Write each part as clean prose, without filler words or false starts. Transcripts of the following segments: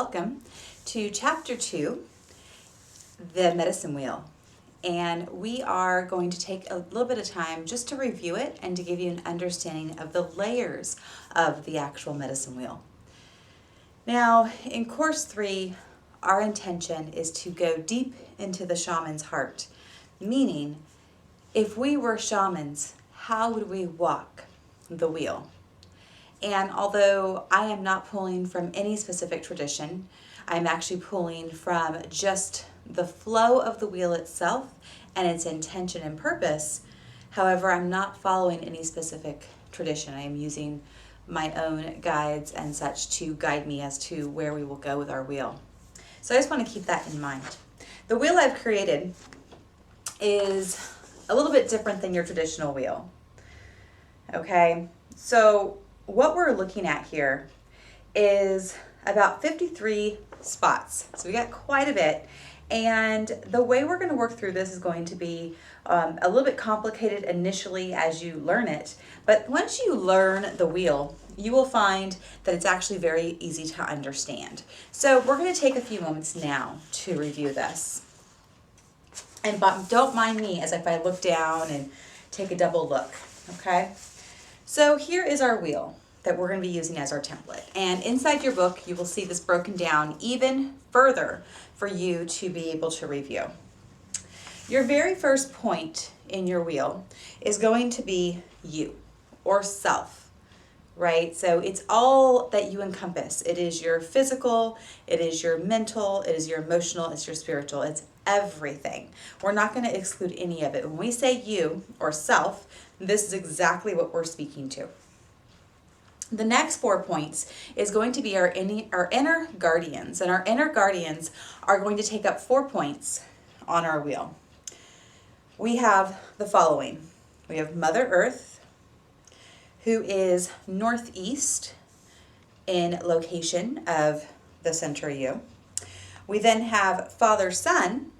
welcome to Chapter 2, the medicine wheel. And we are going to take a little bit of time just to review it and to give you an understanding of the layers of the actual medicine wheel. Now, in Course 3, our intention is to go deep into the shaman's heart, meaning if we were shamans, how would we walk the wheel? And although I am not pulling from any specific tradition, I'm actually pulling from just the flow of the wheel itself and its intention and purpose. However, I'm not following any specific tradition. I am using my own guides and such to guide me as to where we will go with our wheel. So I just want to keep that in mind. The wheel I've created is a little bit different than your traditional wheel. Okay, so what we're looking at here is about 53 spots. So we got quite a bit. And the way we're going to work through this is going to be a little bit complicated initially as you learn it. But once you learn the wheel, you will find that it's actually very easy to understand. So we're going to take a few moments now to review this. And don't mind me as if I look down and take a double look, okay? So here is our wheel that we're going to be using as our template. And inside your book, you will see this broken down even further for you to be able to review. Your very first point in your wheel is going to be you or self, right? So it's all that you encompass. It is your physical, it is your mental, it is your emotional, it's your spiritual, it's everything. We're not going to exclude any of it. When we say you or self, this is exactly what we're speaking to. The next 4 points is going to be our inner guardians, and our inner guardians are going to take up 4 points on our wheel. We have the following. We have Mother Earth, who is northeast in location of the center U. We then have Father Sun,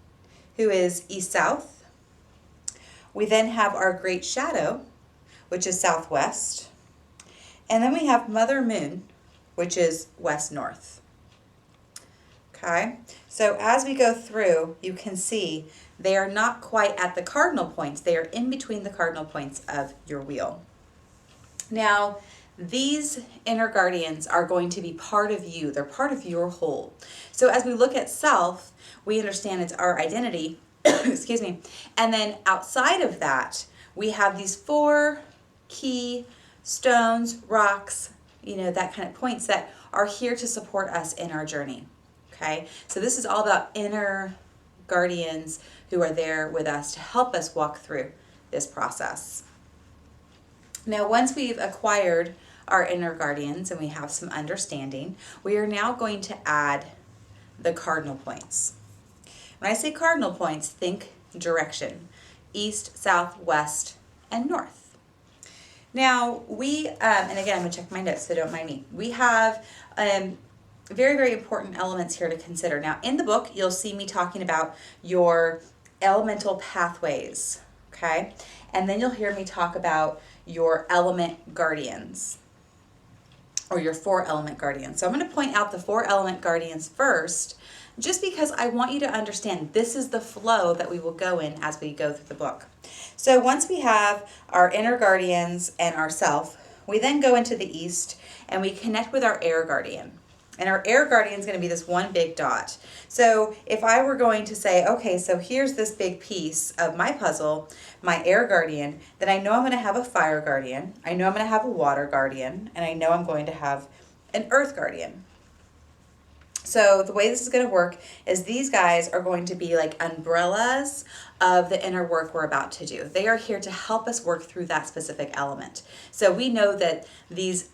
who is east-south. We then have our great shadow, which is southwest. And then we have Mother Moon, which is west-north. Okay, so as we go through, you can see they are not quite at the cardinal points. They are in between the cardinal points of your wheel. Now, these inner guardians are going to be part of you. They're part of your whole. So as we look at self, we understand it's our identity, excuse me. And then outside of that, we have these 4 key stones, rocks, that kind of points that are here to support us in our journey. Okay, so this is all about inner guardians who are there with us to help us walk through this process. Now, once we've acquired our inner guardians and we have some understanding, we are now going to add the cardinal points. When I say cardinal points, think direction: east, south, west, and north. Now, and again, I'm going to check my notes, so don't mind me. We have very, very important elements here to consider. Now, in the book, you'll see me talking about your elemental pathways, okay? And then you'll hear me talk about your element guardians, or your 4 element guardians. So I'm going to point out the 4 element guardians first, just because I want you to understand this is the flow that we will go in as we go through the book. So once we have our inner guardians and ourself, we then go into the east and we connect with our air guardian. And our air guardian is going to be this one big dot. So if I were going to say, okay, so here's this big piece of my puzzle, my air guardian, then I know I'm going to have a fire guardian, I know I'm going to have a water guardian, and I know I'm going to have an earth guardian. So the way this is going to work is these guys are going to be like umbrellas of the inner work we're about to do. They are here to help us work through that specific element. So we know that these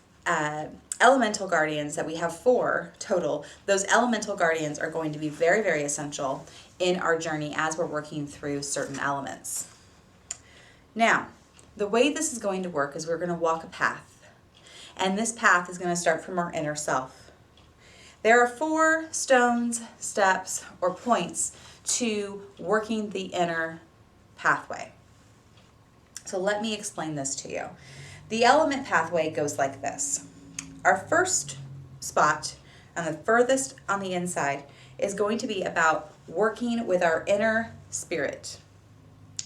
elemental guardians, that we have 4 total, those elemental guardians are going to be very, very essential in our journey as we're working through certain elements. Now, the way this is going to work is we're going to walk a path. And this path is going to start from our inner self. There are 4 stones, steps, or points to working the inner pathway. So let me explain this to you. The element pathway goes like this. Our first spot and the furthest on the inside is going to be about working with our inner spirit.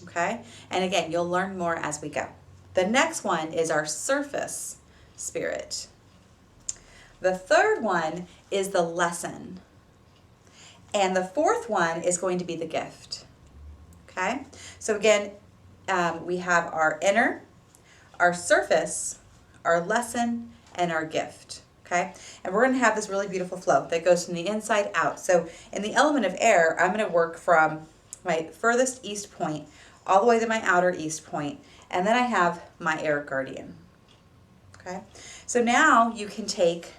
Okay? And again, you'll learn more as we go. The next one is our surface spirit. The third one is the lesson. And the fourth one is going to be the gift. Okay? So again, we have our inner, our surface, our lesson, and our gift. Okay? And we're going to have this really beautiful flow that goes from the inside out. So in the element of air, I'm going to work from my furthest east point all the way to my outer east point, and then I have my air guardian. Okay? So now you can take,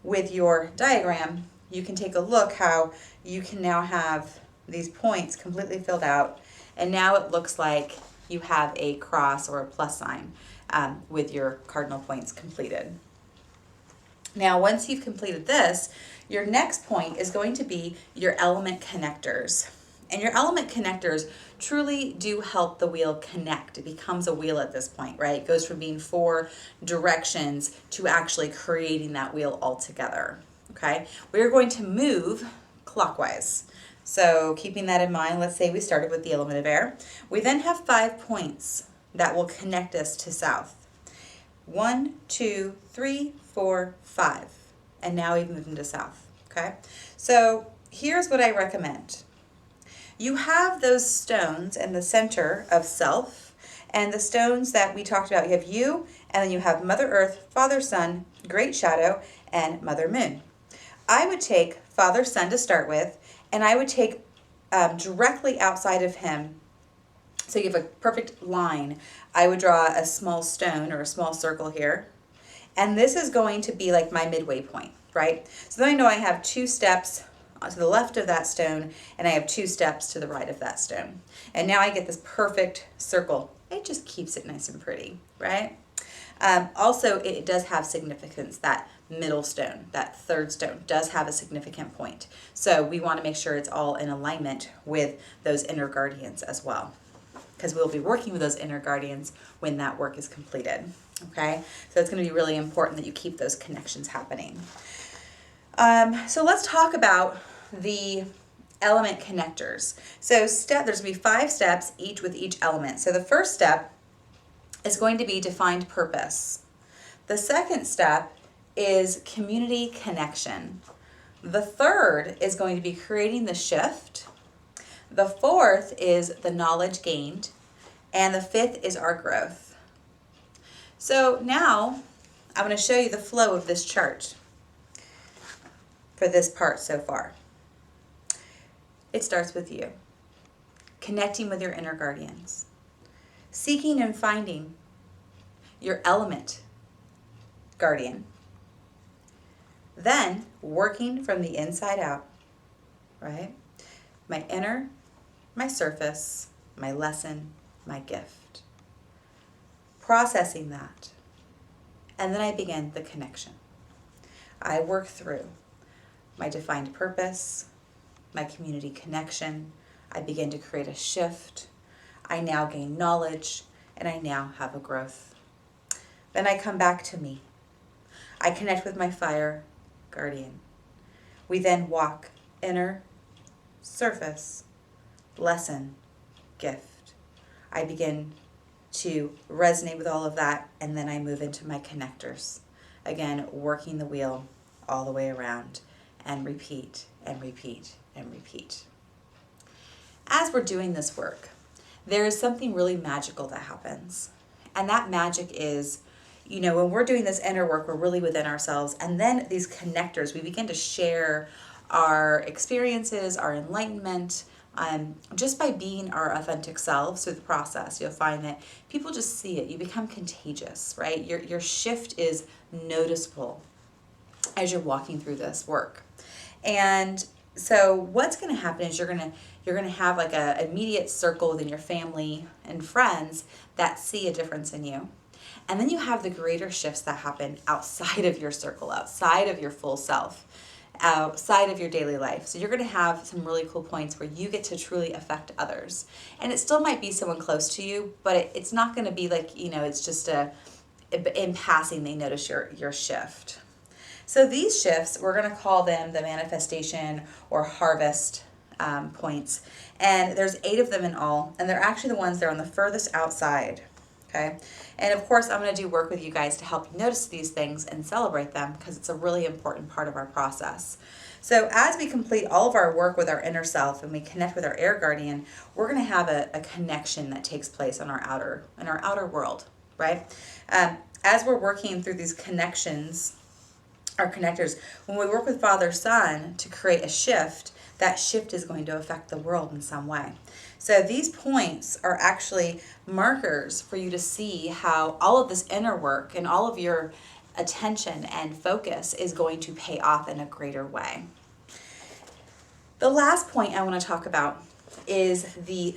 with your diagram, you can take a look how you can now have these points completely filled out, and now it looks like you have a cross or a plus sign with your cardinal points completed. Now, once you've completed this, your next point is going to be your element connectors. And your element connectors truly do help the wheel connect. It becomes a wheel at this point, right? It goes from being 4 directions to actually creating that wheel altogether, okay? We're going to move clockwise. So keeping that in mind, let's say we started with the element of air. We then have 5 points that will connect us to south. 1, 2, 3, 4, 5. And now we've moved into south, okay? So here's what I recommend. You have those stones in the center of self, and the stones that we talked about. You have you, and then you have Mother Earth, Father Sun, Great Shadow, and Mother Moon. I would take Father Sun to start with, and I would take directly outside of him, so you have a perfect line. I would draw a small stone or a small circle here, and this is going to be like my midway point, right? So then I know I have 2 steps to the left of that stone, and I have 2 steps to the right of that stone. And now I get this perfect circle. It just keeps it nice and pretty, right? Also, it does have significance. That middle stone, that third stone, does have a significant point. So we want to make sure it's all in alignment with those inner guardians as well, because we'll be working with those inner guardians when that work is completed, okay? So it's going to be really important that you keep those connections happening. So let's talk about the element connectors. So there's going to be 5 steps each with each element. So the first step is going to be defined purpose. The second step is community connection. The third is going to be creating the shift. The fourth is the knowledge gained. And the 5th is our growth. So now I'm going to show you the flow of this chart for this part so far. It starts with you, connecting with your inner guardians, seeking and finding your element guardian, then working from the inside out, right? My inner, my surface, my lesson, my gift. Processing that, and then I begin the connection. I work through my defined purpose, my community connection. I begin to create a shift. I now gain knowledge, and I now have a growth. Then I come back to me. I connect with my fire guardian. We then walk inner, surface, lesson, gift. I begin to resonate with all of that, and then I move into my connectors. Again, working the wheel all the way around, and repeat and repeat and repeat. As we're doing this work, there is something really magical that happens. And that magic is, when we're doing this inner work, we're really within ourselves. And then these connectors, we begin to share our experiences, our enlightenment, just by being our authentic selves through the process. You'll find that people just see it. You become contagious, right? Your shift is noticeable as you're walking through this work. And so what's going to happen is you're going to have like a immediate circle within your family and friends that see a difference in you. And then you have the greater shifts that happen outside of your circle, outside of your full self, outside of your daily life. So you're going to have some really cool points where you get to truly affect others. And it still might be someone close to you, but it's not going to be like, it's just in passing they notice your shift. So these shifts, we're going to call them the manifestation or harvest points. And there's 8 of them in all, and they're actually the ones that are on the furthest outside. Okay. And of course, I'm going to do work with you guys to help you notice these things and celebrate them because it's a really important part of our process. So as we complete all of our work with our inner self and we connect with our air guardian, we're going to have a connection that takes place in our outer world, right? As we're working through these connections, our connectors, when we work with Father Son to create a shift, that shift is going to affect the world in some way. So these points are actually markers for you to see how all of this inner work and all of your attention and focus is going to pay off in a greater way. The last point I want to talk about is the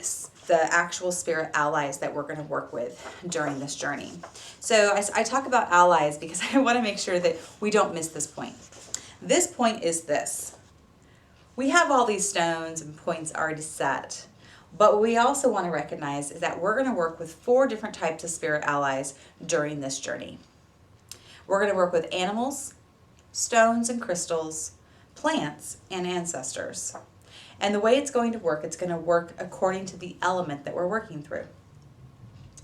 actual spirit allies that we're going to work with during this journey. So I talk about allies because I want to make sure that we don't miss this point. This point is this. We have all these stones and points already set, but what we also want to recognize is that we're going to work with 4 different types of spirit allies during this journey. We're going to work with animals, stones and crystals, plants, and ancestors. And the way it's going to work according to the element that we're working through.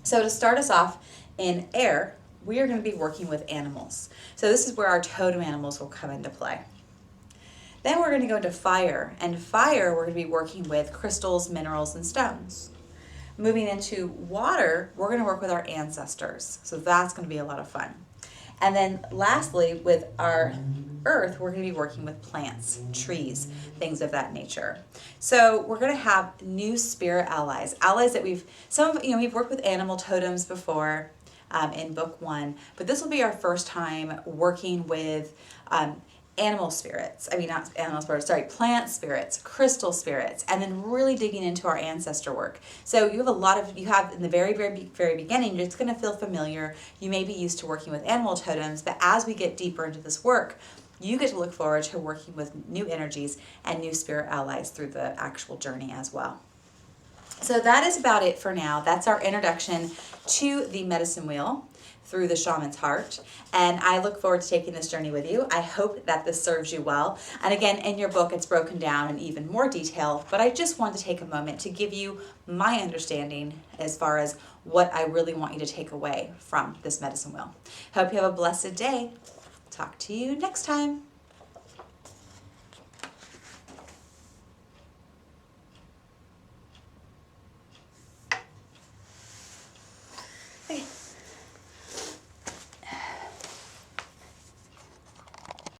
So to start us off in air, we are going to be working with animals. So this is where our totem animals will come into play. Then we're going to go into fire, and fire we're going to be working with crystals, minerals, and stones. Moving into water, we're going to work with our ancestors. So that's going to be a lot of fun. And then lastly, with our earth, we're going to be working with plants, trees, things of that nature. So we're going to have new spirit allies that we've worked with animal totems before in book 1, but this will be our first time working with plant spirits, crystal spirits, and then really digging into our ancestor work. So you have in the very, very, very beginning, it's going to feel familiar. You may be used to working with animal totems, but as we get deeper into this work, you get to look forward to working with new energies and new spirit allies through the actual journey as well. So that is about it for now. That's our introduction to the medicine wheel through the shaman's heart. And I look forward to taking this journey with you. I hope that this serves you well. And again, in your book, it's broken down in even more detail, but I just want to take a moment to give you my understanding as far as what I really want you to take away from this medicine wheel. Hope you have a blessed day. Talk to you next time.